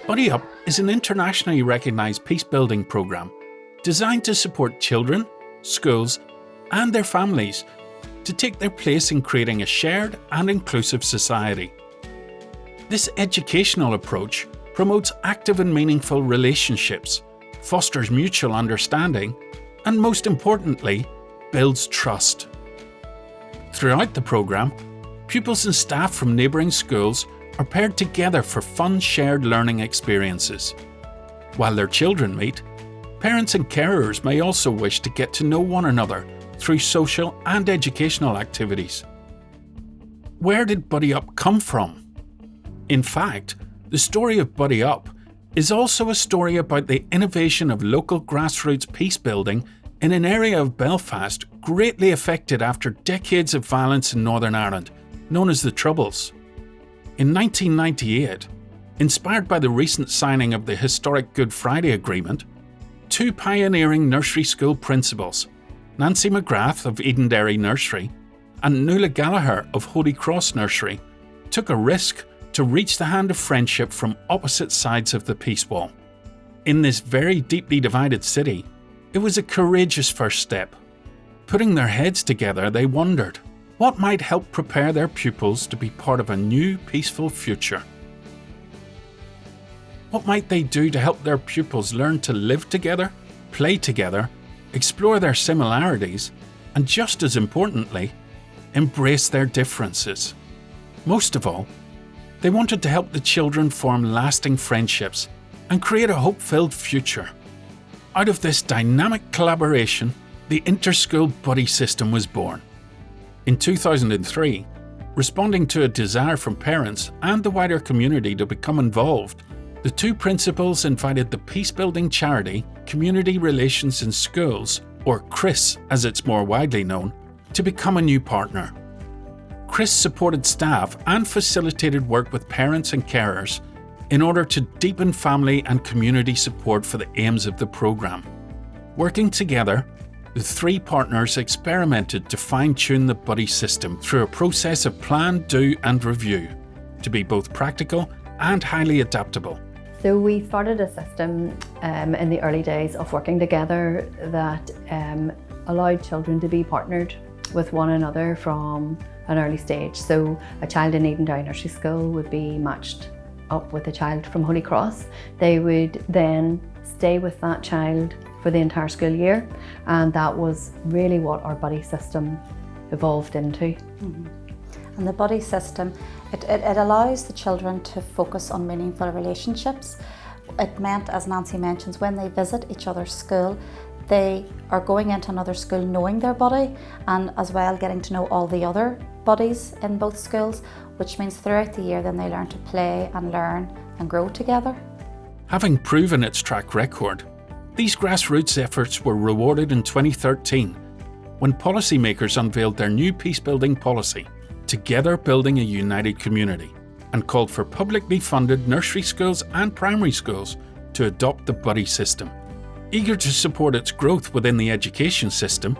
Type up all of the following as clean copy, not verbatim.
Buddy Up is an internationally recognised peace-building programme designed to support children, schools and their families to take their place in creating a shared and inclusive society. This educational approach promotes active and meaningful relationships, fosters mutual understanding, and most importantly, builds trust. Throughout the programme, pupils and staff from neighbouring schools are paired together for fun shared learning experiences. While their children meet, parents and carers may also wish to get to know one another through social and educational activities. Where did Buddy Up come from? In fact, the story of Buddy Up is also a story about the innovation of local grassroots peace building in an area of Belfast greatly affected after decades of violence in Northern Ireland, known as the Troubles. In 1998, inspired by the recent signing of the historic Good Friday Agreement, two pioneering nursery school principals, Nancy McGrath of Edenderry Nursery and Nuala Gallagher of Holy Cross Nursery, took a risk to reach the hand of friendship from opposite sides of the peace wall. In this very deeply divided city, it was a courageous first step. Putting their heads together, they wondered what might help prepare their pupils to be part of a new, peaceful future. What might they do to help their pupils learn to live together, play together, explore their similarities, and just as importantly, embrace their differences? Most of all, they wanted to help the children form lasting friendships and create a hope-filled future. Out of this dynamic collaboration, the Interschool Buddy System was born. In 2003, responding to a desire from parents and the wider community to become involved, the two principals invited the peace-building charity Community Relations in Schools, or CRIS as it's more widely known, to become a new partner. CRIS supported staff and facilitated work with parents and carers in order to deepen family and community support for the aims of the programme. Working together, the three partners experimented to fine-tune the buddy system through a process of plan, do and review to be both practical and highly adaptable. So we started a system in the early days of working together that allowed children to be partnered with one another from an early stage. So a child in Edenderry Nursery School would be matched up with a child from Holy Cross. They would then stay with that child for the entire school year, and that was really what our buddy system evolved into. And the buddy system, it allows the children to focus on meaningful relationships. It meant, as Nancy mentions, when they visit each other's school, they are going into another school knowing their buddy and as well getting to know all the other buddies in both schools, which means throughout the year then they learn to play and learn and grow together. Having proven its track record, these grassroots efforts were rewarded in 2013 when policymakers unveiled their new peace-building policy, Together Building a United Community, and called for publicly funded nursery schools and primary schools to adopt the buddy system. Eager to support its growth within the education system,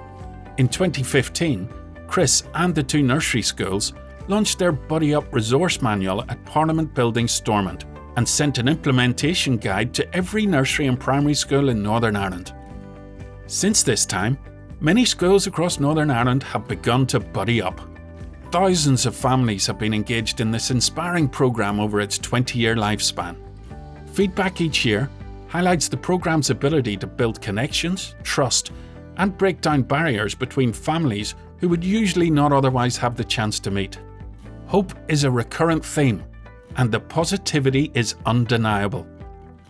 in 2015, CRIS and the two nursery schools launched their Buddy Up resource manual at Parliament Building Stormont and sent an implementation guide to every nursery and primary school in Northern Ireland. Since this time, many schools across Northern Ireland have begun to buddy up. Thousands of families have been engaged in this inspiring programme over its 20-year lifespan. Feedback each year highlights the programme's ability to build connections, trust, and break down barriers between families who would usually not otherwise have the chance to meet. Hope is a recurrent theme, and the positivity is undeniable.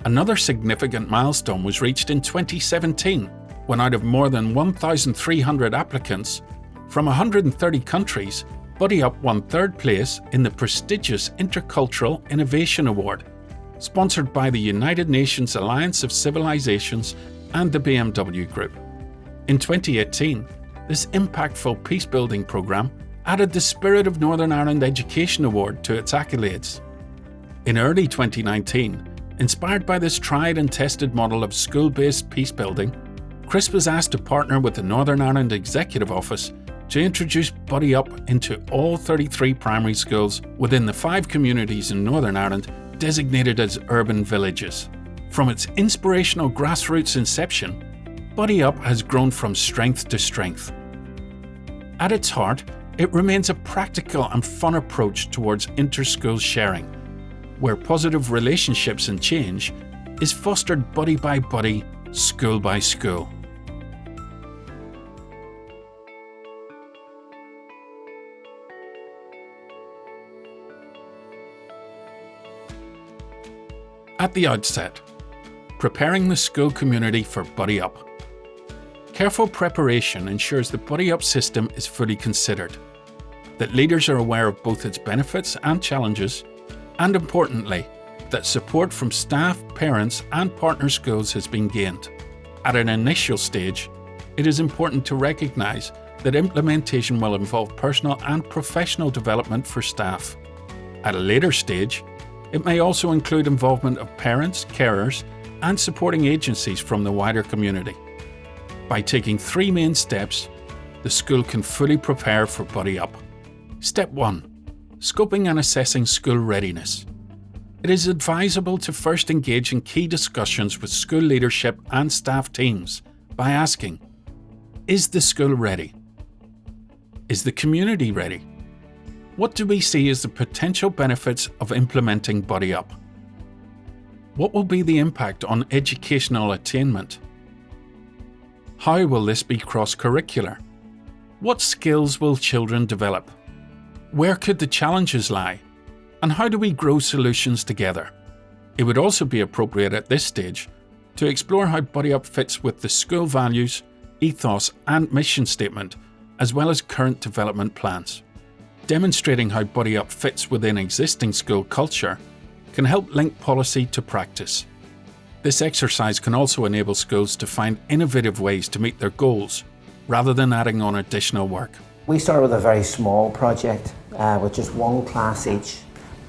Another significant milestone was reached in 2017, when out of more than 1,300 applicants from 130 countries, Buddy Up won third place in the prestigious Intercultural Innovation Award, sponsored by the United Nations Alliance of Civilizations and the BMW Group. In 2018, this impactful peace-building programme added the Spirit of Northern Ireland Education Award to its accolades. In early 2019, inspired by this tried and tested model of school-based peace-building, CRIS was asked to partner with the Northern Ireland Executive Office to introduce Buddy Up into all 33 primary schools within the 5 communities in Northern Ireland designated as urban villages. From its inspirational grassroots inception, Buddy Up has grown from strength to strength. At its heart, it remains a practical and fun approach towards inter-school sharing, where positive relationships and change is fostered buddy by buddy, school by school. At the outset, preparing the school community for Buddy Up. Careful preparation ensures the Buddy Up system is fully considered, that leaders are aware of both its benefits and challenges, and importantly, that support from staff, parents and partner schools has been gained. At an initial stage, it is important to recognise that implementation will involve personal and professional development for staff. At a later stage, it may also include involvement of parents, carers, and supporting agencies from the wider community. By taking 3 main steps, the school can fully prepare for Buddy Up. Step 1. Scoping and assessing school readiness. It is advisable to first engage in key discussions with school leadership and staff teams by asking, is the school ready? Is the community ready? What do we see as the potential benefits of implementing Buddy Up? What will be the impact on educational attainment? How will this be cross-curricular? What skills will children develop? Where could the challenges lie? And how do we grow solutions together? It would also be appropriate at this stage to explore how Buddy Up fits with the school values, ethos and mission statement, as well as current development plans. Demonstrating how Buddy Up fits within existing school culture can help link policy to practice. This exercise can also enable schools to find innovative ways to meet their goals, rather than adding on additional work. We started with a very small project with just 1 class each,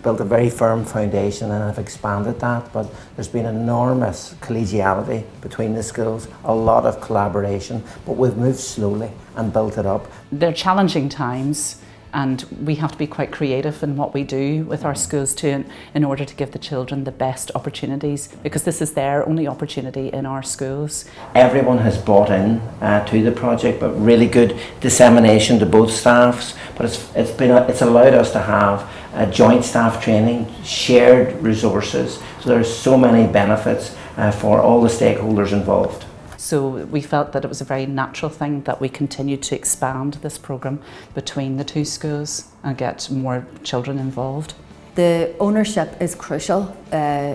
built a very firm foundation and have expanded that, but there's been enormous collegiality between the schools, a lot of collaboration, but we've moved slowly and built it up. They're challenging times, and we have to be quite creative in what we do with our schools too, in order to give the children the best opportunities, because this is their only opportunity in our schools. Everyone has bought in to the project, but really good dissemination to both staffs. But it's allowed us to have joint staff training, shared resources. So there's so many benefits for all the stakeholders involved. So we felt that it was a very natural thing that we continued to expand this programme between the 2 schools and get more children involved. The ownership is crucial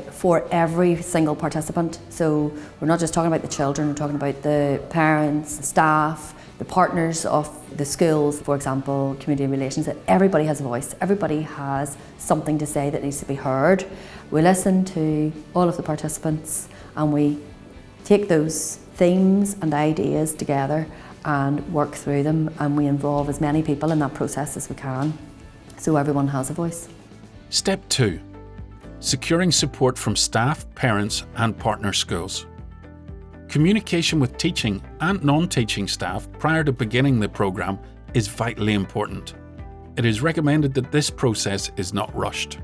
for every single participant. So we're not just talking about the children, we're talking about the parents, the staff, the partners of the schools, for example, community relations. That everybody has a voice, everybody has something to say that needs to be heard. We listen to all of the participants and we take those themes and ideas together and work through them, and we involve as many people in that process as we can, so everyone has a voice. Step 2. Securing support from staff, parents and partner schools. Communication with teaching and non-teaching staff prior to beginning the programme is vitally important. It is recommended that this process is not rushed.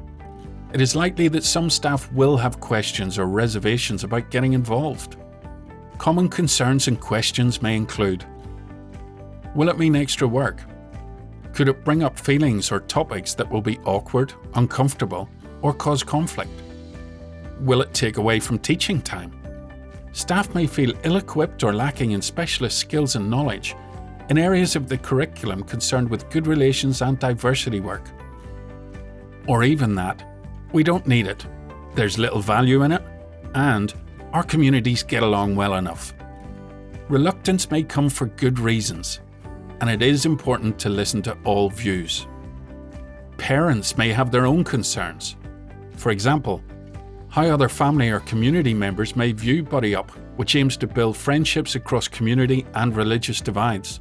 It is likely that some staff will have questions or reservations about getting involved. Common concerns and questions may include: will it mean extra work? Could it bring up feelings or topics that will be awkward, uncomfortable, or cause conflict? Will it take away from teaching time? Staff may feel ill-equipped or lacking in specialist skills and knowledge in areas of the curriculum concerned with good relations and diversity work. Or even that, we don't need it, there's little value in it, and our communities get along well enough. Reluctance may come for good reasons, and it is important to listen to all views. Parents may have their own concerns. For example, how other family or community members may view Buddy Up, which aims to build friendships across community and religious divides.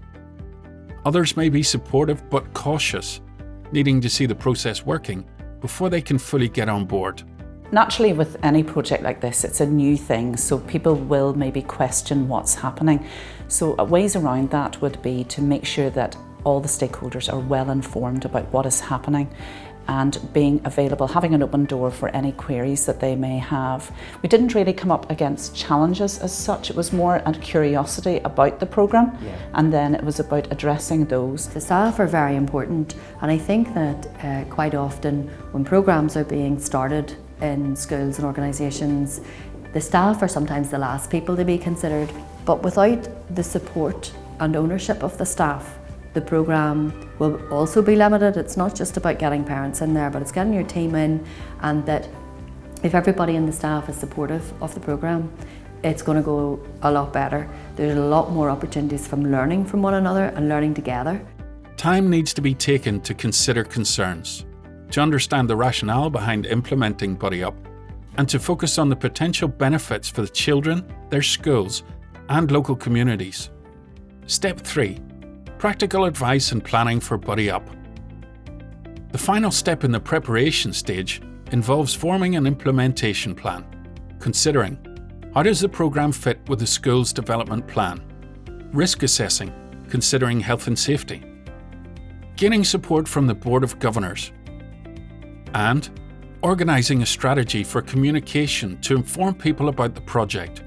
Others may be supportive but cautious, needing to see the process working before they can fully get on board. Naturally, with any project like this, it's a new thing, so people will maybe question what's happening. So ways around that would be to make sure that all the stakeholders are well informed about what is happening. and being available, having an open door for any queries that they may have. We didn't really come up against challenges as such, it was more a curiosity about the programme, and then it was about addressing those. The staff are very important, and I think that quite often when programmes are being started in schools and organisations, the staff are sometimes the last people to be considered, but without the support and ownership of the staff, the programme will also be limited. It's not just about getting parents in there, but it's getting your team in, and that if everybody in the staff is supportive of the programme, it's going to go a lot better. There's a lot more opportunities from learning from one another and learning together. Time needs to be taken to consider concerns, to understand the rationale behind implementing Buddy Up, and to focus on the potential benefits for the children, their schools, and local communities. Step 3. Practical advice and planning for Buddy Up. The final step in the preparation stage involves forming an implementation plan, considering how does the programme fit with the school's development plan, risk assessing, considering health and safety, gaining support from the Board of Governors, and organising a strategy for communication to inform people about the project.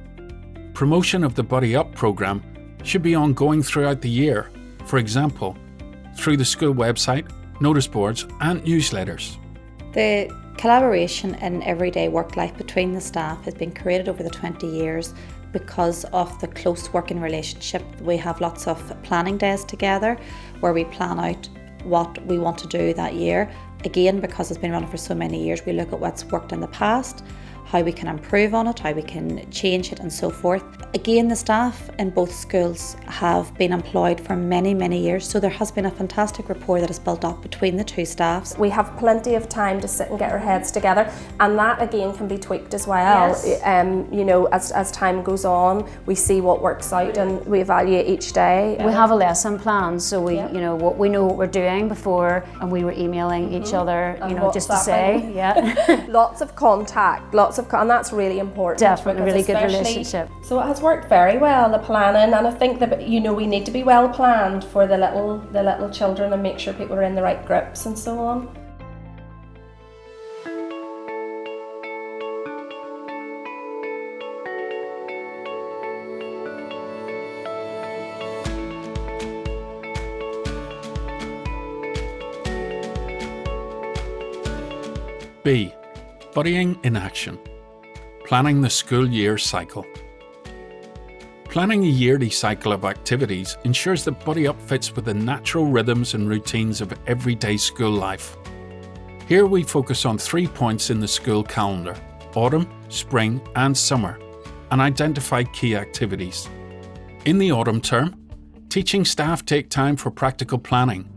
Promotion of the Buddy Up programme should be ongoing throughout the year, for example, through the school website, notice boards and newsletters. The collaboration in everyday work life between the staff has been created over the 20 years because of the close working relationship. We have lots of planning days together where we plan out what we want to do that year. Again, because it's been running for so many years, we look at what's worked in the past, how we can improve on it, how we can change it and so forth. Again, the staff in both schools have been employed for many, many years, so there has been a fantastic rapport that is built up between the two staffs. We have plenty of time to sit and get our heads together, and that again can be tweaked as well. Yes. You know, as time goes on, we see what works out and we evaluate each day. We have a lesson plan, so we, you know what we're doing before, and we were emailing each other, you know, just to say, lots of contact, and that's really important. Definitely, really good relationship. So it has worked very well, the planning, and I think that, you know, we need to be well planned for the little children and make sure people are in the right groups and so on. B. Buddying in action. Planning the school year cycle. Planning a yearly cycle of activities ensures that Buddy Up fits with the natural rhythms and routines of everyday school life. Here we focus on 3 points in the school calendar: autumn, spring and summer, and identify key activities. In the autumn term, teaching staff take time for practical planning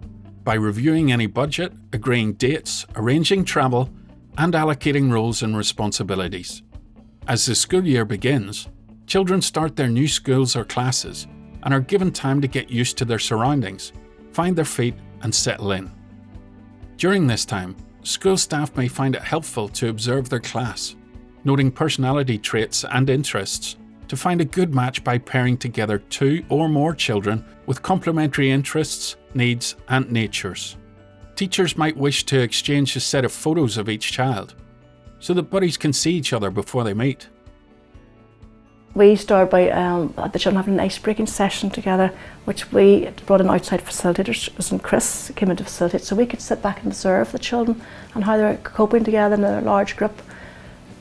by reviewing any budget, agreeing dates, arranging travel, and allocating roles and responsibilities. As the school year begins, children start their new schools or classes and are given time to get used to their surroundings, find their feet and settle in. During this time, school staff may find it helpful to observe their class, noting personality traits and interests to find a good match by pairing together 2 or more children with complementary interests, needs and natures. Teachers might wish to exchange a set of photos of each child so that buddies can see each other before they meet. We started by the children having an ice-breaking session together, which we brought in outside facilitators, and Chris came in to facilitate, so we could sit back and observe the children and how they're coping together in a large group.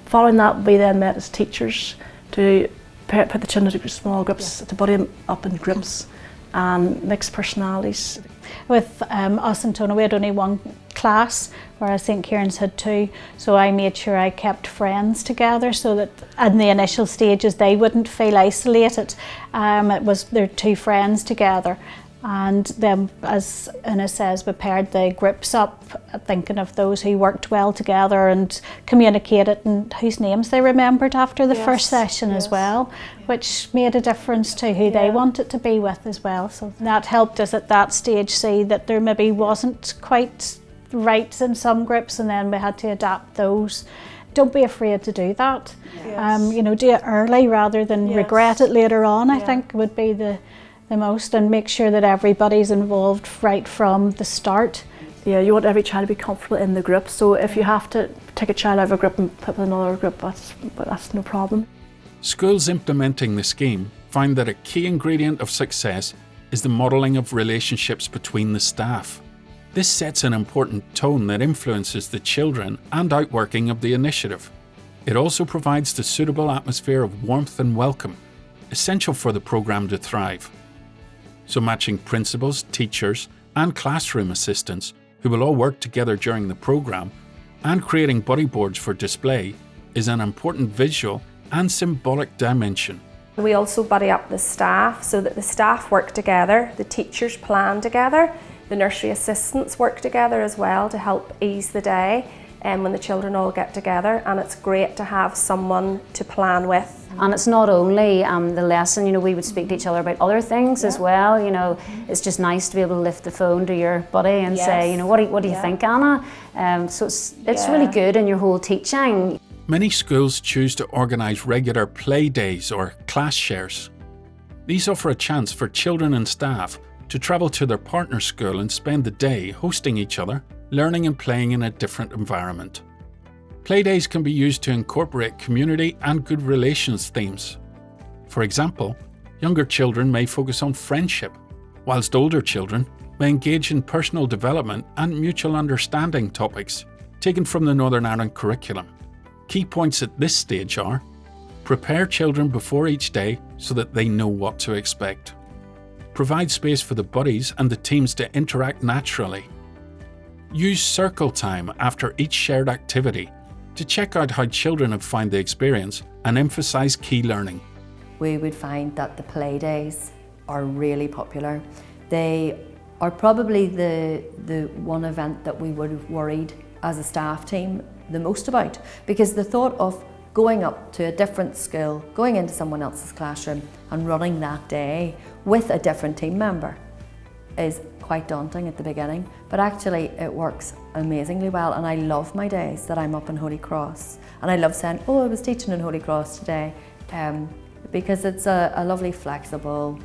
Following that, we then met as teachers to put the children into small groups, to buddy them up in groups and mixed personalities. With us and Tona, we had only one class, whereas St. Kieran's had 2, so I made sure I kept friends together so that in the initial stages they wouldn't feel isolated. It was their 2 friends together, and then, as Una says, we paired the groups up, thinking of those who worked well together and communicated and whose names they remembered after the first session as well, which made a difference to who they wanted to be with as well. So that helped us at that stage see that there maybe wasn't quite right in some groups, and then we had to adapt those. Don't be afraid to do that. You know, do it early rather than regret it later on, I think would be the most, and make sure that everybody's involved right from the start. Yeah, you want every child to be comfortable in the group. So if you have to take a child out of a group and put with another group, that's no problem. Schools implementing the scheme find that a key ingredient of success is the modelling of relationships between the staff. This sets an important tone that influences the children and outworking of the initiative. It also provides the suitable atmosphere of warmth and welcome, essential for the programme to thrive. So matching principals, teachers and classroom assistants who will all work together during the programme and creating buddy boards for display is an important visual and symbolic dimension. We also buddy up the staff so that the staff work together, the teachers plan together, the nursery assistants work together as well to help ease the day when the children all get together, and it's great to have someone to plan with. And it's not only the lesson, we would speak to each other about other things as well. It's just nice to be able to lift the phone to your buddy and say, what do you think, Anna? So it's really good in your whole teaching. Many schools choose to organise regular play days or class shares. These offer a chance for children and staff to travel to their partner school and spend the day hosting each other, learning and playing in a different environment. Playdays can be used to incorporate community and good relations themes. For example, younger children may focus on friendship, whilst older children may engage in personal development and mutual understanding topics taken from the Northern Ireland curriculum. Key points at this stage are: prepare children before each day so that they know what to expect. Provide space for the buddies and the teams to interact naturally. Use circle time after each shared activity to check out how children have found the experience and emphasise key learning. We would find that the play days are really popular. They are probably the one event that we would have worried as a staff team the most about, because the thought of going up to a different school, going into someone else's classroom and running that day with a different team member is quite daunting at the beginning, but actually it works amazingly well, and I love my days that I'm up in Holy Cross, and I love saying, I was teaching in Holy Cross today, because it's a lovely flexible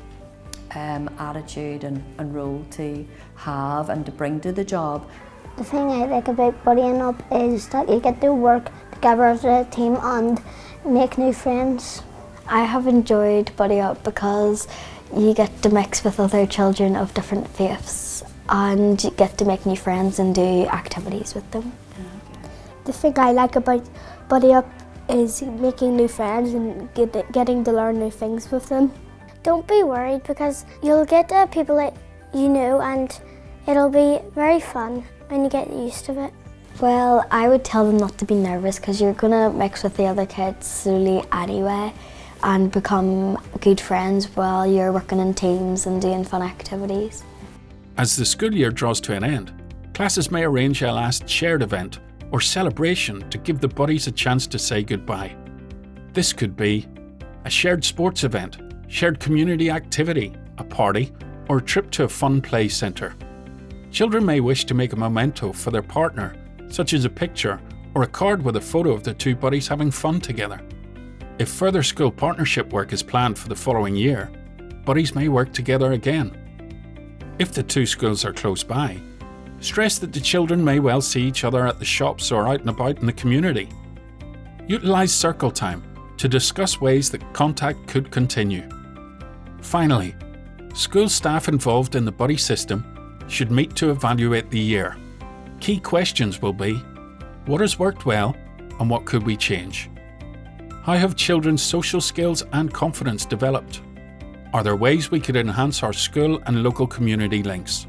attitude and role to have and to bring to the job. The thing I like about buddying up is that you get to work together as a team and make new friends. I have enjoyed Buddy Up because you get to mix with other children of different faiths and you get to make new friends and do activities with them. The thing I like about Buddy Up is making new friends and getting to learn new things with them. Don't be worried because you'll get people that you know and it'll be very fun when you get used to it. Well, I would tell them not to be nervous because you're going to mix with the other kids slowly anyway and become good friends while you're working in teams and doing fun activities. As the school year draws to an end, classes may arrange a last shared event or celebration to give the buddies a chance to say goodbye. This could be a shared sports event, shared community activity, a party, or a trip to a fun play centre. Children may wish to make a memento for their partner, such as a picture or a card with a photo of the two buddies having fun together. If further school partnership work is planned for the following year, buddies may work together again. If the two schools are close by, stress that the children may well see each other at the shops or out and about in the community. Utilise circle time to discuss ways that contact could continue. Finally, school staff involved in the buddy system should meet to evaluate the year. Key questions will be: what has worked well and what could we change? How have children's social skills and confidence developed? Are there ways we could enhance our school and local community links?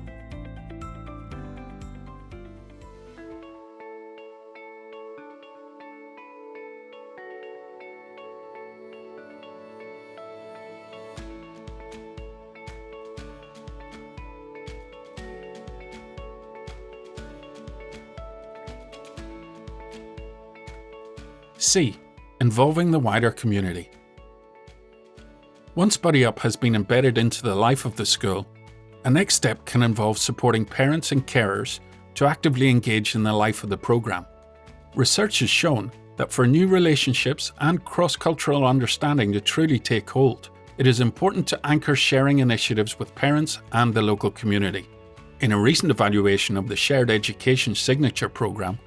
C. Involving the wider community. Once Buddy Up has been embedded into the life of the school, a next step can involve supporting parents and carers to actively engage in the life of the programme. Research has shown that for new relationships and cross-cultural understanding to truly take hold, it is important to anchor sharing initiatives with parents and the local community. In a recent evaluation of the Shared Education Signature Programme,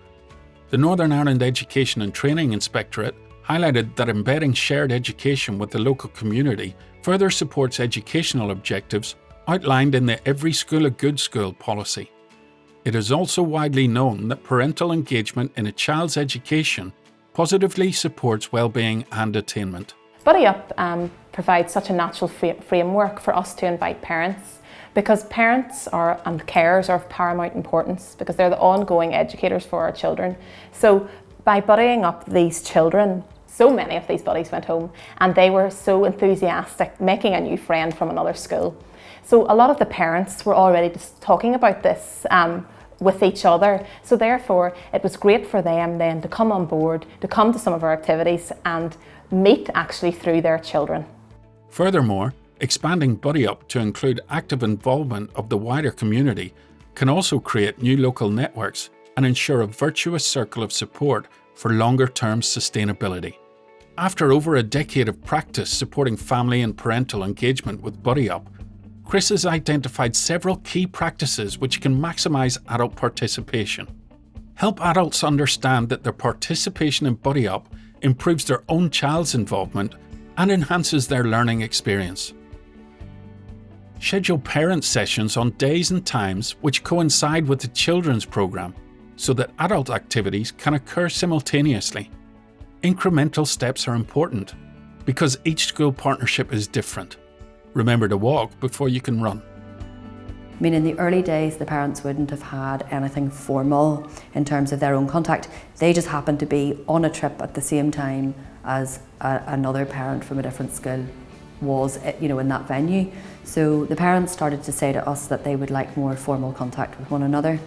the Northern Ireland Education and Training Inspectorate highlighted that embedding shared education with the local community further supports educational objectives outlined in the Every School a Good School policy. It is also widely known that parental engagement in a child's education positively supports well-being and attainment. Buddy Up provides such a natural framework for us to invite parents, because parents and carers are of paramount importance because they're the ongoing educators for our children. So by buddying up these children, so many of these buddies went home and they were so enthusiastic, making a new friend from another school. So a lot of the parents were already just talking about this with each other. So therefore, it was great for them then to come on board, to come to some of our activities and meet actually through their children. Furthermore, expanding Buddy Up to include active involvement of the wider community can also create new local networks and ensure a virtuous circle of support for longer-term sustainability. After over a decade of practice supporting family and parental engagement with Buddy Up, Chris has identified several key practices which can maximise adult participation. Help adults understand that their participation in Buddy Up improves their own child's involvement and enhances their learning experience. Schedule parent sessions on days and times which coincide with the children's programme so that adult activities can occur simultaneously. Incremental steps are important because each school partnership is different. Remember to walk before you can run. I mean, in the early days, the parents wouldn't have had anything formal in terms of their own contact. They just happened to be on a trip at the same time as another parent from a different school was, in that venue. So the parents started to say to us that they would like more formal contact with one another,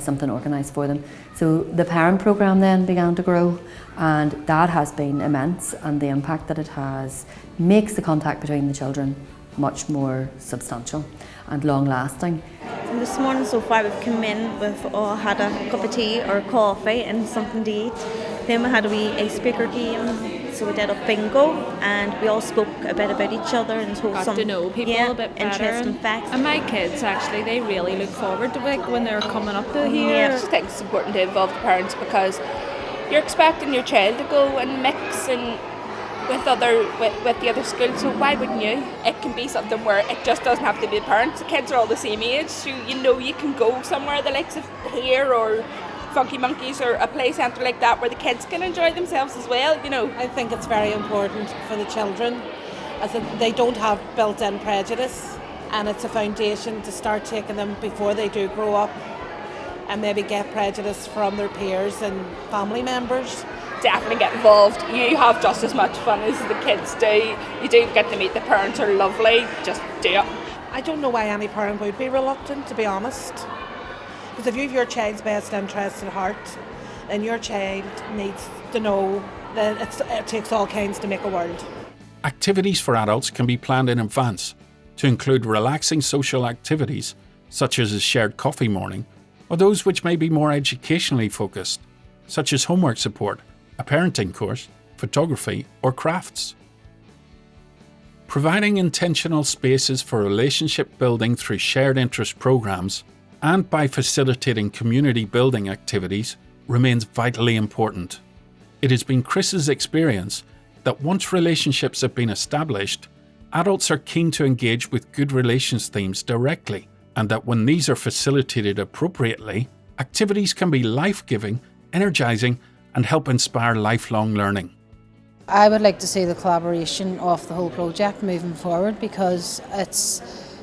something organised for them. So the parent programme then began to grow, and that has been immense, and the impact that it has makes the contact between the children much more substantial and long lasting. This morning so far we've come in, we've all had a cup of tea or coffee and something to eat. Then we had a wee icebreaker game, so we did a bingo and we all spoke a bit about each other and told got some to know people a bit better. Interesting facts. And my kids actually, they really look forward to it when they're coming up to here. Yeah. I just think it's important to involve the parents because you're expecting your child to go and mix and with the other schools, so why wouldn't you? It can be something where it just doesn't have to be the parents. The kids are all the same age, so you can go somewhere the likes of here or Funky Monkeys or a play centre like that where the kids can enjoy themselves as well, I think it's very important for the children as they don't have built-in prejudice, and it's a foundation to start taking them before they do grow up and maybe get prejudice from their peers and family members. Definitely get involved. You have just as much fun as the kids do. You do get to meet the parents, are lovely. Just do it. I don't know why any parent would be reluctant, to be honest. Because if you have your child's best interest at heart and your child needs to know, then it takes all kinds to make a world. Activities for adults can be planned in advance to include relaxing social activities such as a shared coffee morning, or those which may be more educationally focused, such as homework support, a parenting course, photography, or crafts. Providing intentional spaces for relationship building through shared interest programs and by facilitating community building activities remains vitally important. It has been Chris's experience that once relationships have been established, adults are keen to engage with good relations themes directly, and that when these are facilitated appropriately, activities can be life-giving, energising, and help inspire lifelong learning. I would like to see the collaboration of the whole project moving forward because it's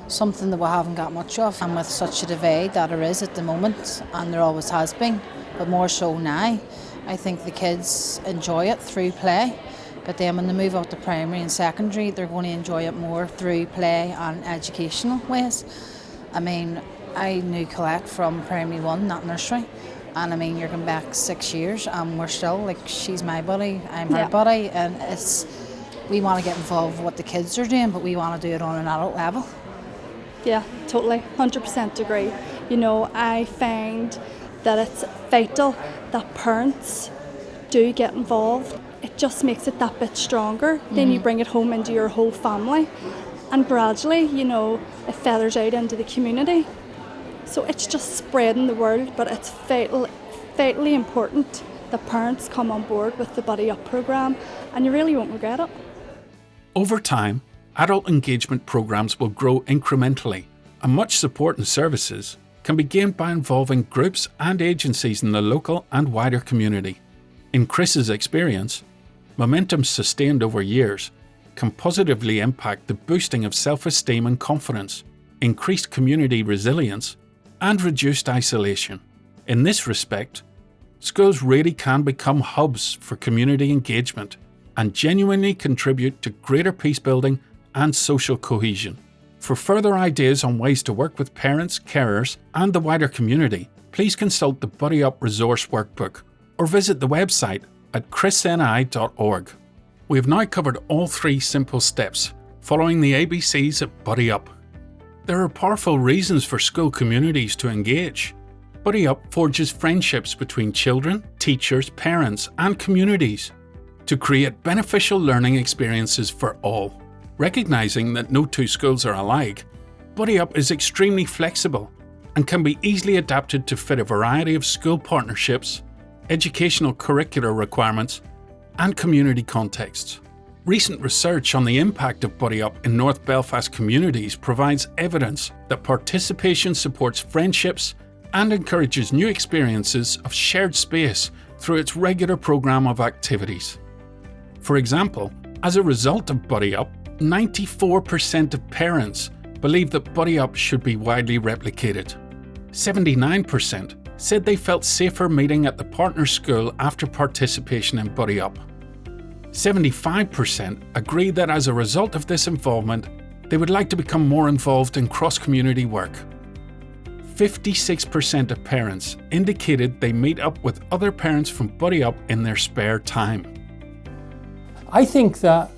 something that we haven't got much of, and with such a divide that there is at the moment, and there always has been, but more so now, I think the kids enjoy it through play, but then when they move up to primary and secondary, they're going to enjoy it more through play and educational ways. I mean, I knew Colette from primary 1, not nursery. And I mean, you're going back 6 years and we're still, she's my buddy, I'm her buddy, and we want to get involved with what the kids are doing, but we want to do it on an adult level. Yeah, totally, 100% agree. I find that it's vital that parents do get involved. It just makes it that bit stronger. Then you bring it home into your whole family, and gradually, it feathers out into the community. So it's just spreading the word, but it's vitally important that parents come on board with the Buddy Up programme, and you really won't regret it. Over time, adult engagement programs will grow incrementally, and much support and services can be gained by involving groups and agencies in the local and wider community. In Chris's experience, momentum sustained over years can positively impact the boosting of self-esteem and confidence, increased community resilience, and reduced isolation. In this respect, schools really can become hubs for community engagement and genuinely contribute to greater peace building and social cohesion. For further ideas on ways to work with parents, carers, and the wider community, please consult the Buddy Up Resource Workbook or visit the website at chrisni.org. We have now covered all 3 simple steps following the ABCs at Buddy Up. There are powerful reasons for school communities to engage. Buddy Up forges friendships between children, teachers, parents, and communities to create beneficial learning experiences for all. Recognizing that no 2 schools are alike, Buddy Up is extremely flexible and can be easily adapted to fit a variety of school partnerships, educational curricular requirements, and community contexts. Recent research on the impact of Buddy Up in North Belfast communities provides evidence that participation supports friendships and encourages new experiences of shared space through its regular programme of activities. For example, as a result of Buddy Up, 94% of parents believe that Buddy Up should be widely replicated. 79% said they felt safer meeting at the partner school after participation in Buddy Up. 75% agree that as a result of this involvement, they would like to become more involved in cross-community work. 56% of parents indicated they meet up with other parents from Buddy Up in their spare time. I think that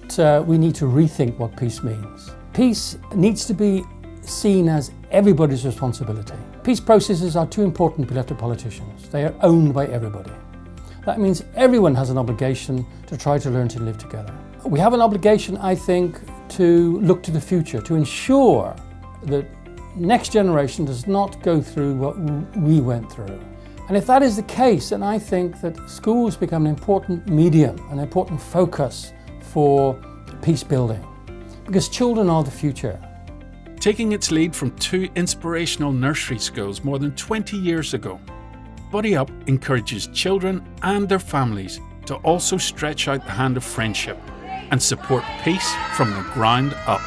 we need to rethink what peace means. Peace needs to be seen as everybody's responsibility. Peace processes are too important to be left to politicians. They are owned by everybody. That means everyone has an obligation to try to learn to live together. We have an obligation, I think, to look to the future, to ensure that next generation does not go through what we went through. And if that is the case, then I think that schools become an important medium, an important focus for peace building, because children are the future. Taking its lead from 2 inspirational nursery schools more than 20 years ago, Buddy Up encourages children and their families to also stretch out the hand of friendship and support peace from the ground up.